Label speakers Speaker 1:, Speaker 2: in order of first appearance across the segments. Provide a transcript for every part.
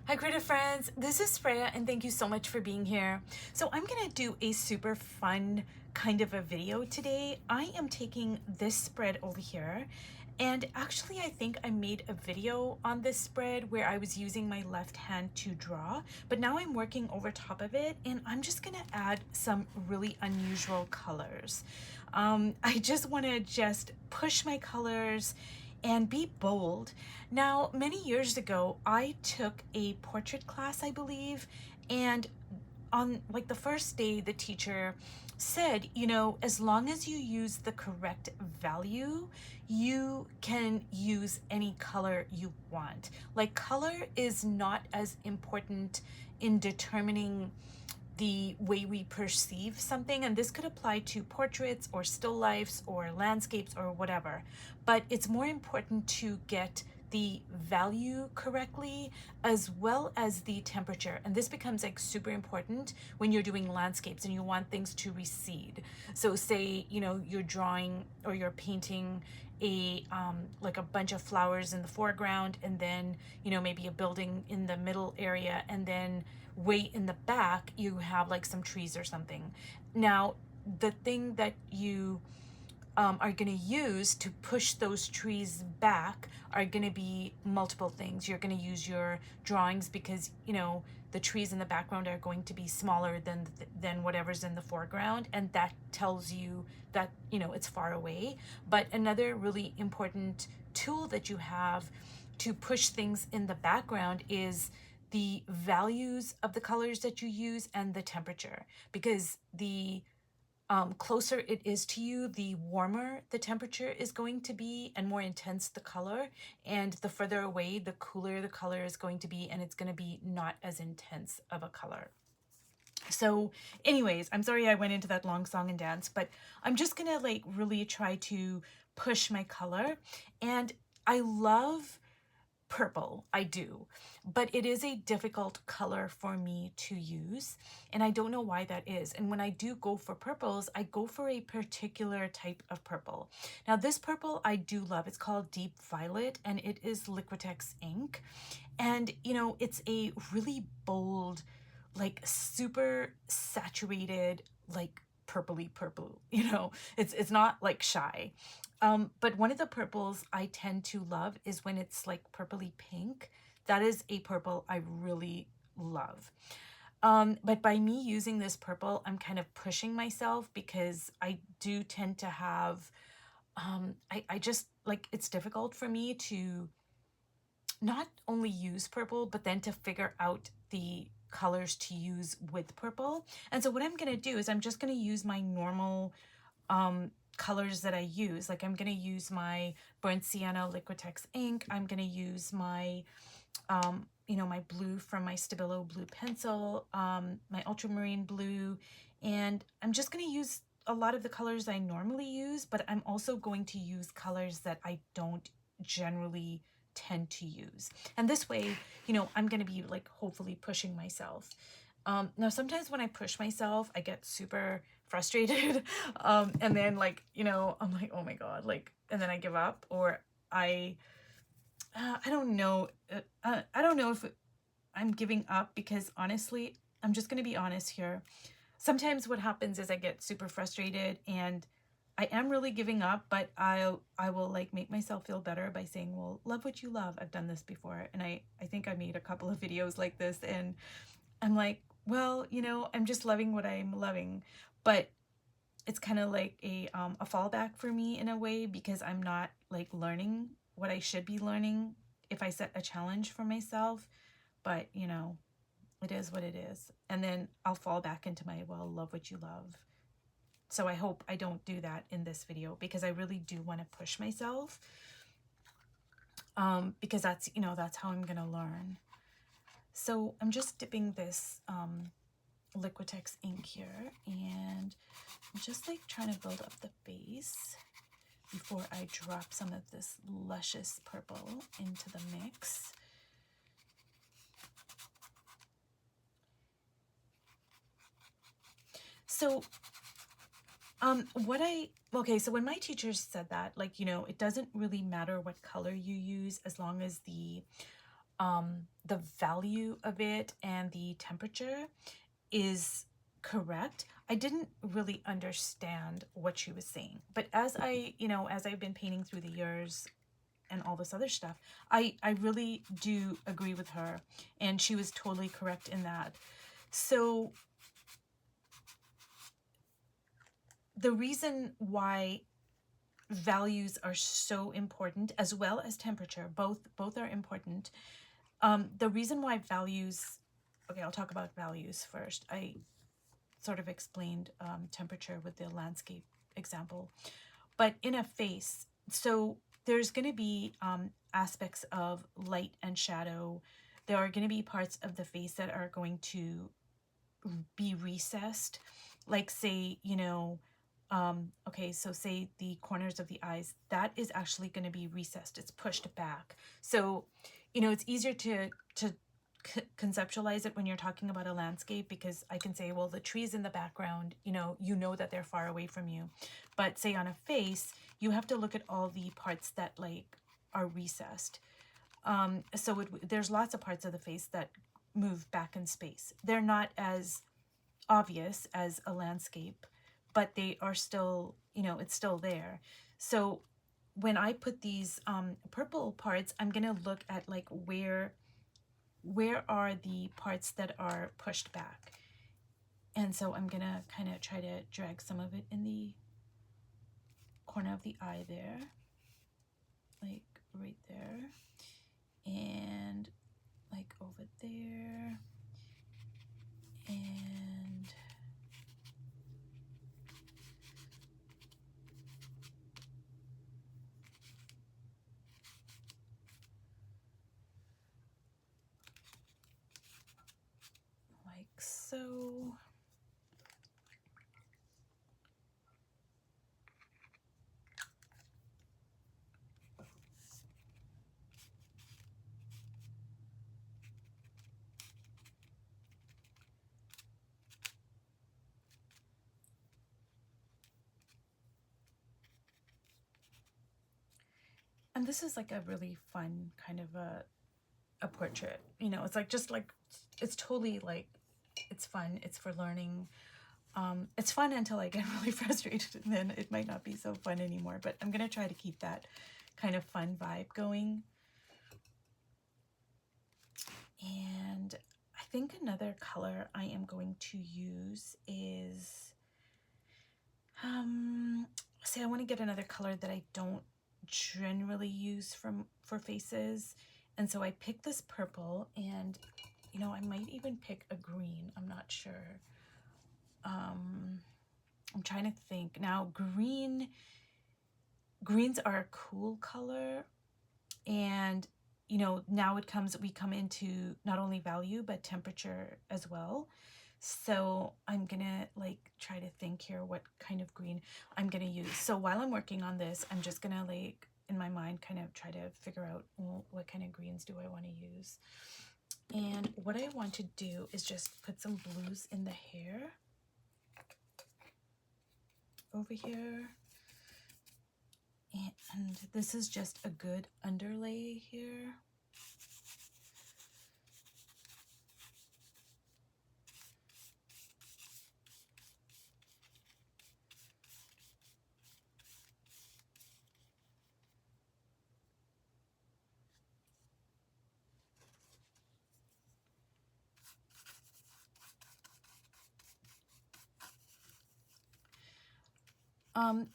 Speaker 1: Hi creative friends, this is Freya and thank you so much for being here. So I'm gonna do a super fun kind of a video today. I am taking this spread over here, and actually I think I made a video on this spread where I was using my left hand to draw, but now I'm working over top of it and I'm just gonna add some really unusual colors. I just wanna push my colors and be bold. Now, many years ago, I took a portrait class, I believe, and on like the first day, the teacher said, as long as you use the correct value, you can use any color you want. Like, color is not as important in determining the way we perceive something, and this could apply to portraits or still lifes or landscapes or whatever, but it's more important to get the value correctly as well as the temperature, and this becomes like super important when you're doing landscapes and you want things to recede. So say you're drawing or you're painting a like a bunch of flowers in the foreground, and then maybe a building in the middle area, and then way in the back you have like some trees or something. Now the thing that you are going to use to push those trees back are going to be multiple things. You're going to use your drawings because the trees in the background are going to be smaller than whatever's in the foreground, and that tells you that it's far away. But another really important tool that you have to push things in the background is the values of the colors that you use and the temperature, because the closer it is to you, the warmer the temperature is going to be and more intense the color, and the further away, the cooler the color is going to be, and it's going to be not as intense of a color. So anyways, I'm sorry I went into that long song and dance, but I'm just gonna like really try to push my color. And I love purple, I do, but it is a difficult color for me to use, and I don't know why that is. And when I do go for purples, I go for a particular type of purple. Now this purple I do love. It's called Deep Violet, and it is Liquitex ink, and it's a really bold, like super saturated, like purpley purple. It's not like shy. But one of the purples I tend to love is when it's like purpley pink. That is a purple I really love. But by me using this purple, I'm kind of pushing myself because I do tend to have, I just like, it's difficult for me to not only use purple, but then to figure out the colors to use with purple. And so what I'm going to do is I'm just going to use my normal colors that I use. Like I'm going to use my burnt sienna Liquitex ink. I'm going to use my, my blue from my Stabilo blue pencil, my ultramarine blue, and I'm just going to use a lot of the colors I normally use, but I'm also going to use colors that I don't generally tend to use. And this way, I'm going to be like hopefully pushing myself. Now sometimes when I push myself, I get super frustrated. And then like, I'm like, oh my God, like, and then I give up, or I don't know. I don't know if I'm giving up, because honestly, I'm just going to be honest here. Sometimes what happens is I get super frustrated and I am really giving up, but I will like make myself feel better by saying, well, love what you love. I've done this before. And I think I made a couple of videos like this, and I'm like, well, I'm just loving what I'm loving. But it's kind of like a fallback for me in a way, because I'm not like learning what I should be learning if I set a challenge for myself. But it is what it is. And then I'll fall back into my, well, love what you love. So I hope I don't do that in this video, because I really do want to push myself, because that's how I'm gonna learn. So I'm just dipping this Liquitex ink here, and I'm just like trying to build up the base before I drop some of this luscious purple into the mix. So so when my teachers said that, like, it doesn't really matter what color you use as long as the the value of it and the temperature is correct. I didn't really understand what she was saying, but as as I've been painting through the years and all this other stuff, I really do agree with her, and she was totally correct in that. So the reason why values are so important, as well as temperature, both are important. The reason why values, okay, I'll talk about values first. I sort of explained temperature with the landscape example, but in a face, so there's going to be aspects of light and shadow. There are going to be parts of the face that are going to be recessed, like say, okay, so say the corners of the eyes, that is actually going to be recessed. It's pushed back. So, it's easier to conceptualize it when you're talking about a landscape, because I can say, well, the trees in the background, that they're far away from you. But say on a face, you have to look at all the parts that like are recessed. So there's lots of parts of the face that move back in space. They're not as obvious as a landscape, but they are still, it's still there. So when I put these purple parts, I'm gonna look at like where are the parts that are pushed back. And so I'm gonna kind of try to drag some of it in the corner of the eye there, like right there, and like over there, and like so. And this is like a really fun kind of a portrait. It's like just like, it's totally like, it's fun. It's for learning. It's fun until I get really frustrated, and then it might not be so fun anymore. But I'm gonna try to keep that kind of fun vibe going. And I think another color I am going to use is, say I want to get another color that I don't generally use for faces. And so I picked this purple, and I might even pick a green. I'm not sure. I'm trying to think. Now, greens are a cool color, and now we come into not only value but temperature as well. So I'm gonna like try to think here what kind of green I'm gonna use. So while I'm working on this, I'm just gonna like in my mind kind of try to figure out, well, what kind of greens do I want to use. And what I want to do is just put some blues in the hair over here. And this is just a good underlay here.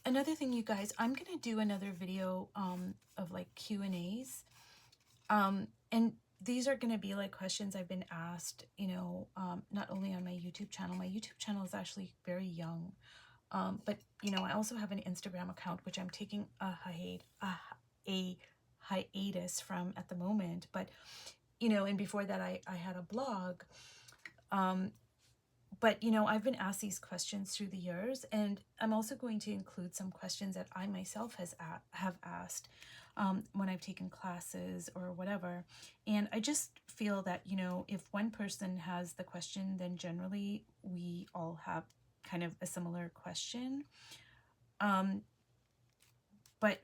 Speaker 1: Another thing, you guys, I'm gonna do another video of like Q&As. And these are gonna be like questions I've been asked, not only on my YouTube channel. My YouTube channel is actually very young. But I also have an Instagram account, which I'm taking a hiatus from at the moment. But and before that I had a blog. But I've been asked these questions through the years, and I'm also going to include some questions that I myself have asked when I've taken classes or whatever. And I just feel that if one person has the question, then generally we all have kind of a similar question. But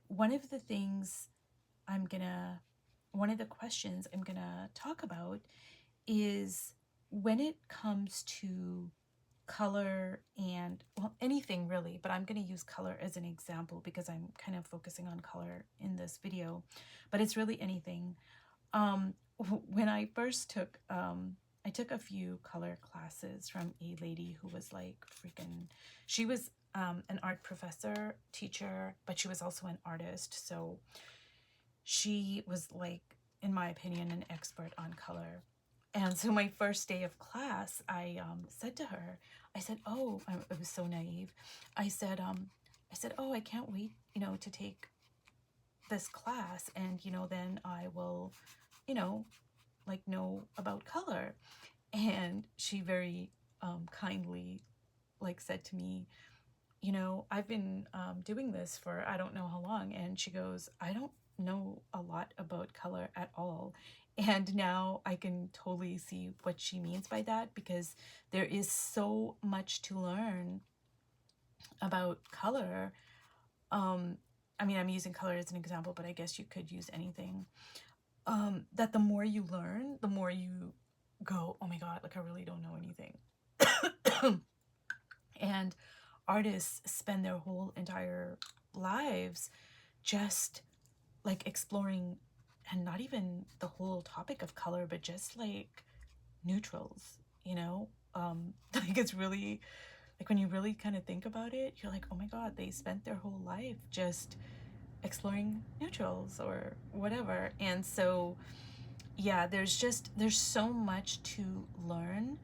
Speaker 1: one of the things I'm gonna one of the questions I'm gonna talk about is when it comes to color and, well, anything really, but I'm going to use color as an example because I'm kind of focusing on color in this video, but it's really anything. When I first took, I took a few color classes from a lady who was like freaking, she was an art professor, teacher, but she was also an artist. So she was like, in my opinion, an expert on color. And so my first day of class, I said to her, I said, "Oh, it was so naive." I said, "Oh, I can't wait, to take this class, and then I will, you know, like know about color." And she very kindly, like, said to me, "I've been doing this for I don't know how long." And she goes, "I don't know a lot about color at all." And now I can totally see what she means by that, because there is so much to learn about color. I mean, I'm using color as an example, but I guess you could use anything. That the more you learn, the more you go, "Oh my God, like I really don't know anything." And artists spend their whole entire lives just like exploring, and not even the whole topic of color, but just like neutrals, like it's really like when you really kind of think about it, you're like, oh my God, they spent their whole life just exploring neutrals or whatever. And so yeah, there's so much to learn.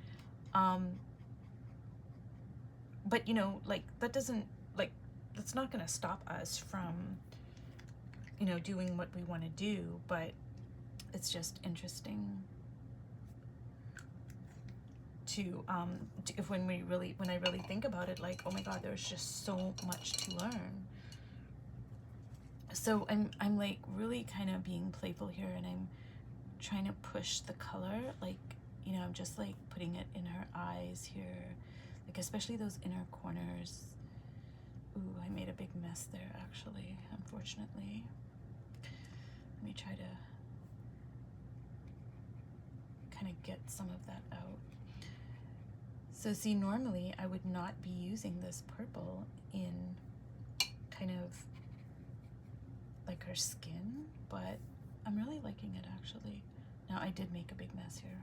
Speaker 1: But like that doesn't, like, that's not going to stop us from doing what we want to do. But it's just interesting to if when I really think about it, like, oh my God, there's just so much to learn. So I'm like really kind of being playful here, and I'm trying to push the color, like, I'm just like putting it in her eyes here, like especially those inner corners. Ooh, I made a big mess there, actually, unfortunately. Let me try to kind of get some of that out. So see, normally I would not be using this purple in kind of like her skin, but I'm really liking it, actually. Now, I did make a big mess here.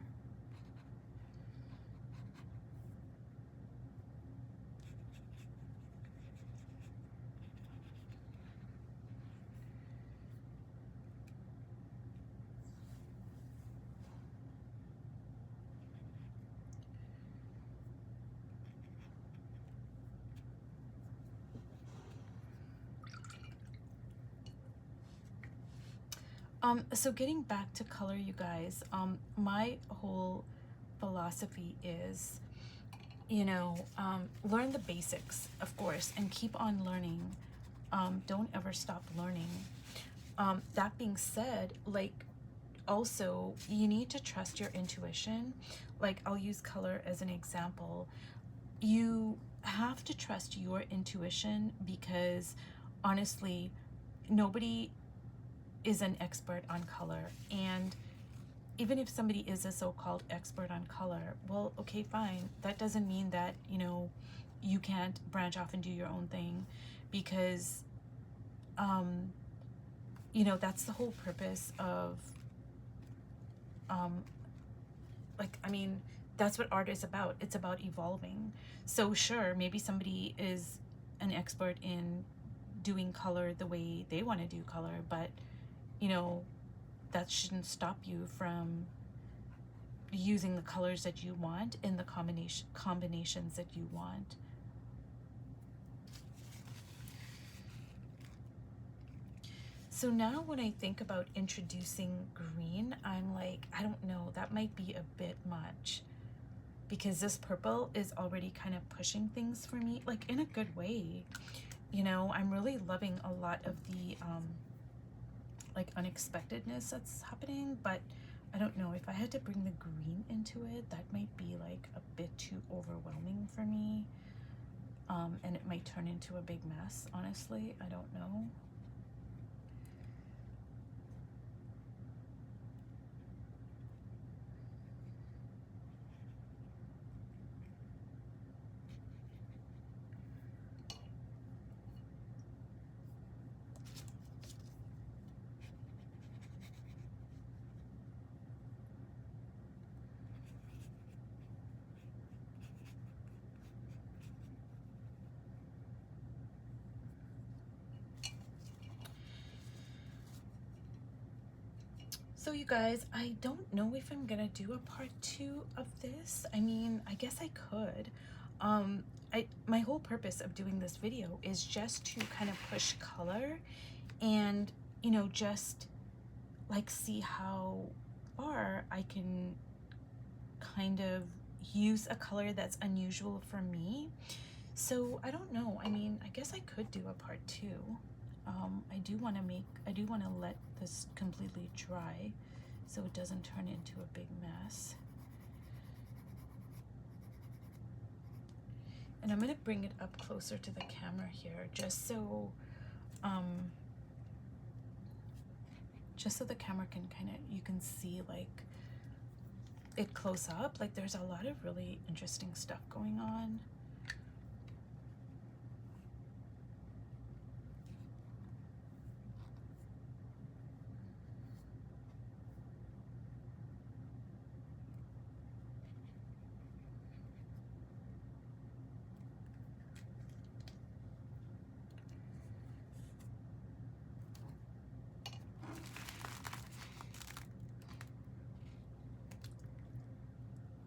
Speaker 1: So getting back to color, you guys, my whole philosophy is, learn the basics, of course, and keep on learning. Don't ever stop learning. That being said, like, also, you need to trust your intuition. Like, I'll use color as an example. You have to trust your intuition, because honestly, nobody is an expert on color. And even if somebody is a so-called expert on color, well, okay, fine. That doesn't mean that, you can't branch off and do your own thing, because, that's the whole purpose of, like, I mean, that's what art is about. It's about evolving. So sure, maybe somebody is an expert in doing color the way they want to do color, but, that shouldn't stop you from using the colors that you want in the combinations that you want. So now when I think about introducing green, I'm like, I don't know, that might be a bit much, because this purple is already kind of pushing things for me, like in a good way. I'm really loving a lot of the like unexpectedness that's happening, but I don't know, if I had to bring the green into it, that might be like a bit too overwhelming for me. And it might turn into a big mess, honestly. I don't know. So you guys, I don't know if I'm gonna do a part 2 of this. I mean, I guess I could. My whole purpose of doing this video is just to kind of push color and, you know, just like see how far I can kind of use a color that's unusual for me. So I don't know. I mean, I guess I could do a part 2. I do want to let this completely dry so it doesn't turn into a big mess. And I'm going to bring it up closer to the camera here just so the camera can you can see like it close up. Like there's a lot of really interesting stuff going on.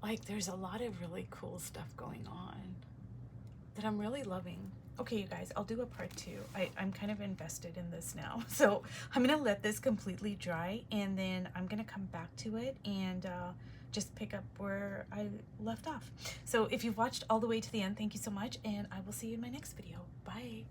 Speaker 1: Like there's a lot of really cool stuff going on that I'm really loving. Okay, you guys, I'll do a part 2. I'm kind of invested in this now. So I'm gonna let this completely dry and then I'm gonna come back to it and just pick up where I left off. So if you've watched all the way to the end, thank you so much, and I will see you in my next video. Bye.